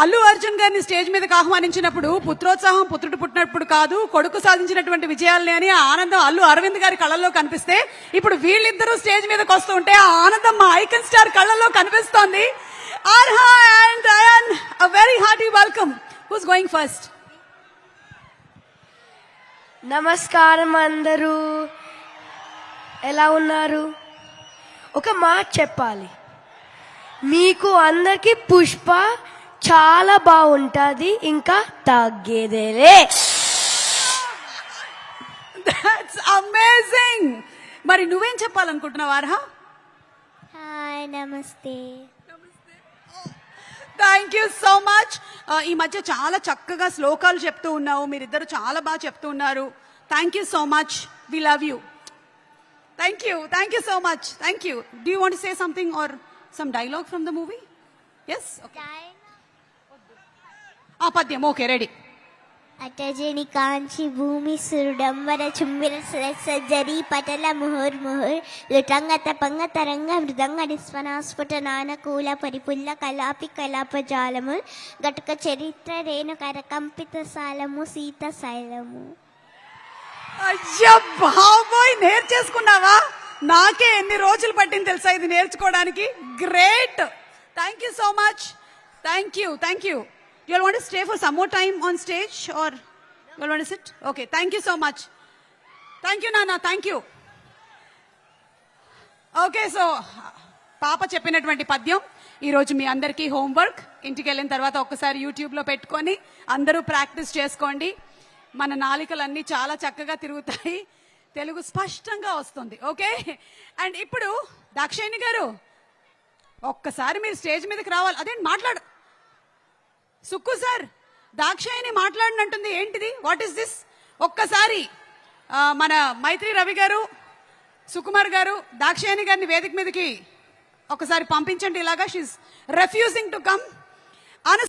అల్లు అర్జున్ గారిని స్టేజ్ మీదకి ఆహ్వానించినప్పుడు పుత్రోత్సాహం పుత్రుడు పుట్టినప్పుడు కాదు కొడుకు సాధించినటువంటి విజయాల్ని అని ఆ ఆనందం అల్లు అరవింద్ గారి కళ్ళల్లో కనిపిస్తే ఇప్పుడు వీళ్ళిద్దరూ స్టేజ్ మీదకి వస్తూ ఉంటే ఆ ఆనందం మా ఐకన్ స్టార్ కళ్ళల్లో కనిపిస్తోంది. Arha and Ayaan, a very hearty welcome. Who's going first? నమస్కారం అందరూ, ఎలా ఉన్నారు? ఒక మాట చెప్పాలి, మీకు అందరికి పుష్ప చాలా బాగుంటుంది, ఇంకా తగ్గేదేలే. That's amazing. మరి నువ్వేం చెప్పాలనుకుంటున్నావు ఆర్హా? హాయ్, నమస్తే. Thank you so much. ఈ మధ్య చాలా చక్కగా శ్లోకాలు చెప్తూ ఉన్నావు, మీరిద్దరు చాలా బాగా చెప్తూ ఉన్నారు. Thank you so much, we love you. Thank you so much. Thank you. Do you want to say something or some dialogue from the movie? Yes, ఆ పద్యం ఓకే, రెడీ. అటజని కాంచి భూమి సురుడంబర చుంబిర సజ్జరి పటల ముహుర్ ముహుర్ లుటంగ తపంగ తరంగ మృదంగ నిస్వనాస్ఫుట నానకూల పరిపుల్ల కలాపి కలాప జాలము గటుక చరిత్ర రేణు కరకంపిత సాలము సీత శైలము. అయ్యా బాబోయ్, నేర్చేసుకున్నావా? నాకే ఎన్ని రోజులు పట్టింది తెలుసా ఇది నేర్చుకోవడానికి. Great, thank you so much. Thank you. You all want to stay for some more time on stage or you all want to sit? Okay, thank you so much. Thank you Nana, thank you. Okay, so పాప చెప్పినటువంటి పద్యం ఈరోజు మీ అందరికీ homework. ఇంటికి వెళ్ళిన తర్వాత ఒక్కసారి యూట్యూబ్లో పెట్టుకొని అందరూ ప్రాక్టీస్ చేసుకోండి. మన నాలికలన్నీ చాలా చక్కగా తిరుగుతాయి, తెలుగు స్పష్టంగా వస్తుంది. ఓకే, అండ్ ఇప్పుడు దాక్షాయిని గారు ఒక్కసారి మీరు స్టేజ్ మీదకి రావాలి. అదేంటి మాట్లాడు సుక్కు సార్, దాక్షాయిని మాట్లాడినట్టుంది, ఏంటిది? What is this? ఒక్కసారి మన మైత్రి రవి గారు, సుకుమార్ గారు దాక్షాయిని గారిని వేదిక మీదకి ఒకసారి పంపించండి. ఇలాగా షీఈ్ రెఫ్యూజింగ్ టు కమ్.